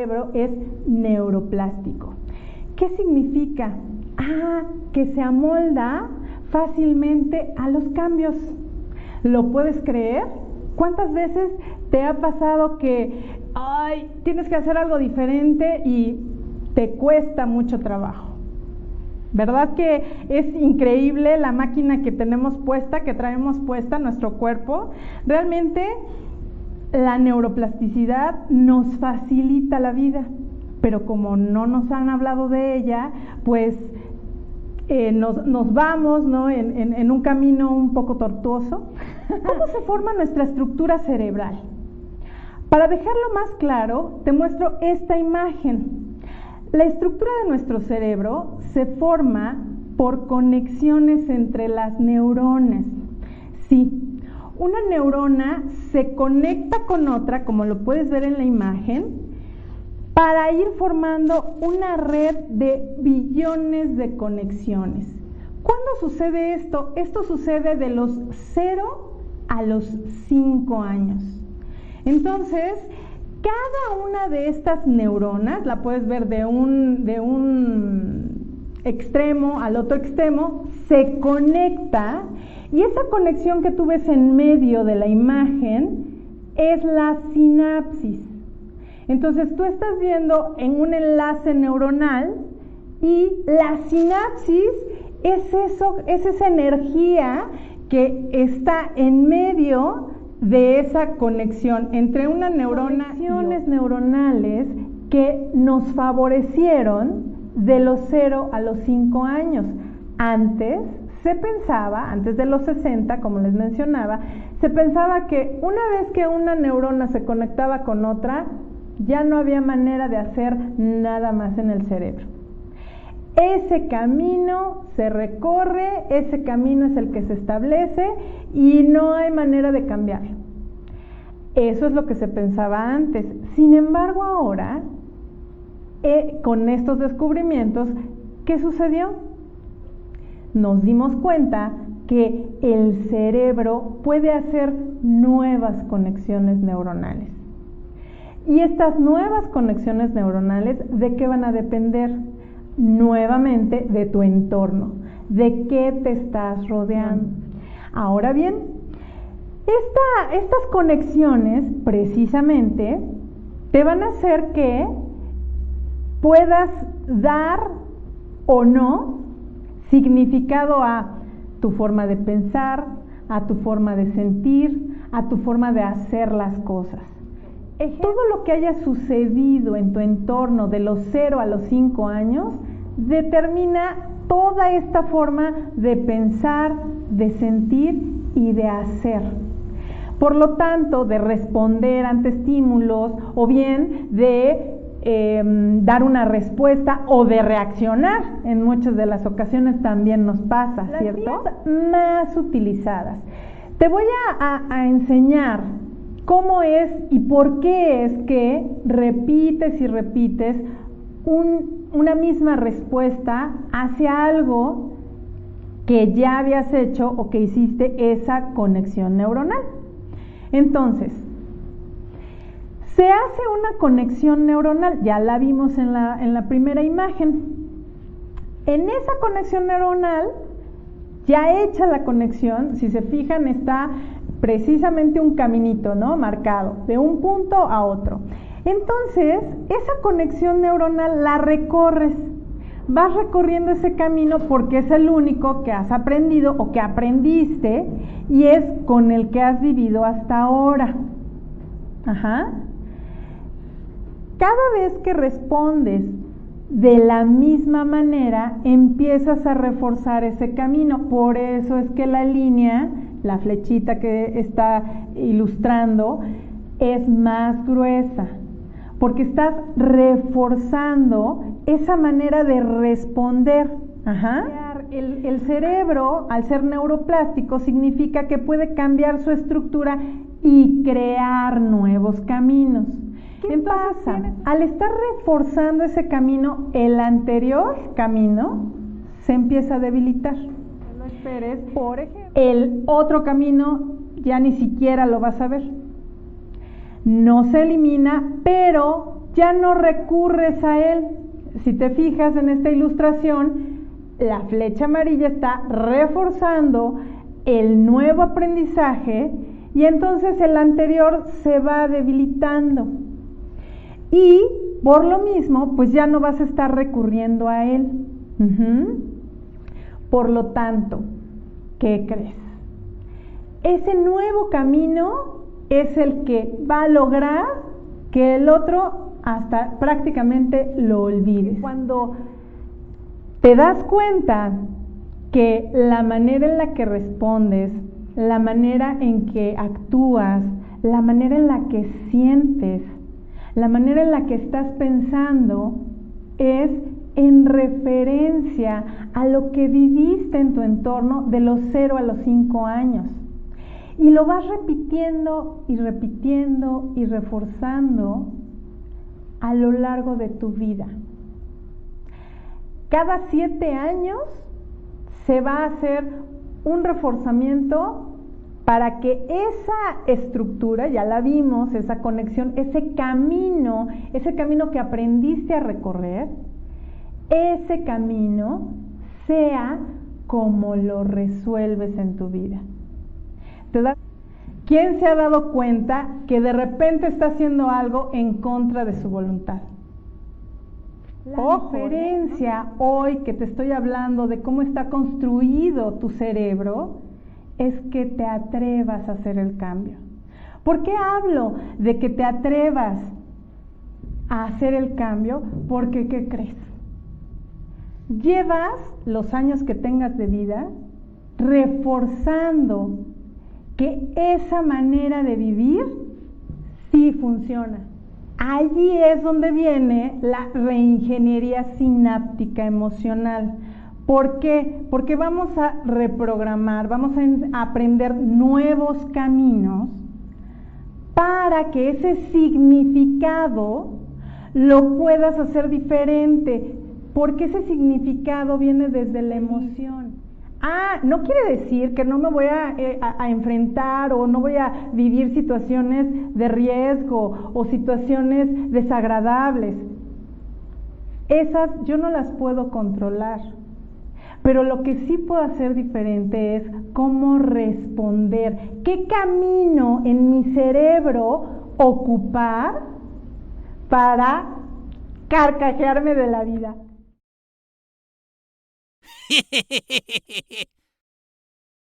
cerebro es neuroplástico. ¿Qué significa? Que se amolda fácilmente a los cambios. ¿Lo puedes creer? ¿Cuántas veces te ha pasado que tienes que hacer algo diferente y te cuesta mucho trabajo? ¿Verdad que es increíble la máquina que tenemos puesta, que traemos puesta, nuestro cuerpo? Realmente la neuroplasticidad nos facilita la vida, pero como no nos han hablado de ella, pues nos vamos, ¿no?, en un camino un poco tortuoso. ¿Cómo se forma nuestra estructura cerebral? Para dejarlo más claro, te muestro esta imagen. La estructura de nuestro cerebro se forma por conexiones entre las neuronas. Sí, una neurona se conecta con otra, como lo puedes ver en la imagen, para ir formando una red de billones de conexiones. ¿Cuándo sucede esto? Esto sucede de los 0 a los 5 años. Entonces, cada una de estas neuronas, la puedes ver de un extremo al otro extremo, se conecta, y esa conexión que tú ves en medio de la imagen es la sinapsis. Entonces tú estás viendo en un enlace neuronal, y la sinapsis es esa energía que está en medio de esa conexión entre una neurona, conexiones neuronales que nos favorecieron de los 0 a los 5 años. Antes se pensaba, antes de los 60, como les mencionaba, se pensaba que una vez que una neurona se conectaba con otra, ya no había manera de hacer nada más en el cerebro. Ese camino se recorre, ese camino es el que se establece y no hay manera de cambiarlo. Eso es lo que se pensaba antes. Sin embargo, ahora, con estos descubrimientos, ¿qué sucedió? Nos dimos cuenta que el cerebro puede hacer nuevas conexiones neuronales. Y estas nuevas conexiones neuronales, ¿de qué van a depender? Nuevamente de tu entorno, de qué te estás rodeando. Ahora bien, estas conexiones precisamente te van a hacer que puedas dar o no significado a tu forma de pensar, a tu forma de sentir, a tu forma de hacer las cosas. Todo lo que haya sucedido en tu entorno de los 0 a los 5 años determina toda esta forma de pensar, de sentir y de hacer. Por lo tanto, de responder ante estímulos, o bien de dar una respuesta o de reaccionar. En muchas de las ocasiones también nos pasa, ¿cierto? Las vías más utilizadas. Te voy a enseñar cómo es y por qué es que repites y repites una misma respuesta hacia algo que ya habías hecho o que hiciste esa conexión neuronal. Entonces, se hace una conexión neuronal, ya la vimos en la primera imagen. En esa conexión neuronal, ya hecha la conexión, si se fijan, está precisamente un caminito, ¿no?, marcado, de un punto a otro. Entonces, esa conexión neuronal la recorres, vas recorriendo ese camino porque es el único que has aprendido o que aprendiste y es con el que has vivido hasta ahora. Cada vez que respondes de la misma manera, empiezas a reforzar ese camino. Por eso es que la línea, la flechita que está ilustrando, es más gruesa, porque estás reforzando esa manera de responder. El cerebro, al ser neuroplástico, significa que puede cambiar su estructura y crear nuevos caminos. ¿Qué pasa? Al estar reforzando ese camino, el anterior camino se empieza a debilitar. No esperes, por ejemplo, el otro camino ya ni siquiera lo vas a ver. No se elimina, pero ya no recurres a él. Si te fijas en esta ilustración, la flecha amarilla está reforzando el nuevo aprendizaje y entonces el anterior se va debilitando. Y por lo mismo, pues ya no vas a estar recurriendo a él. Por lo tanto, ¿qué crees? Ese nuevo camino es el que va a lograr que el otro hasta prácticamente lo olvides. Cuando te das cuenta que la manera en la que respondes, la manera en que actúas, la manera en la que sientes, la manera en la que estás pensando es en referencia a lo que viviste en tu entorno de los 0 a los 5 años. Y lo vas repitiendo y repitiendo y reforzando a lo largo de tu vida. Cada 7 años se va a hacer un reforzamiento para que esa estructura, ya la vimos, esa conexión, ese camino que aprendiste a recorrer, ese camino sea como lo resuelves en tu vida. ¿Quién se ha dado cuenta que de repente está haciendo algo en contra de su voluntad? La diferencia hoy que te estoy hablando de cómo está construido tu cerebro es que te atrevas a hacer el cambio. ¿Por qué hablo de que te atrevas a hacer el cambio? Porque, ¿qué crees? Llevas los años que tengas de vida reforzando que esa manera de vivir sí funciona. Allí es donde viene la reingeniería sináptica emocional. ¿Por qué? Porque vamos a reprogramar, vamos a aprender nuevos caminos para que ese significado lo puedas hacer diferente, porque ese significado viene desde la emoción. No quiere decir que no me voy a enfrentar o no voy a vivir situaciones de riesgo o situaciones desagradables. Esas yo no las puedo controlar, pero lo que sí puedo hacer diferente es cómo responder, qué camino en mi cerebro ocupar para carcajearme de la vida.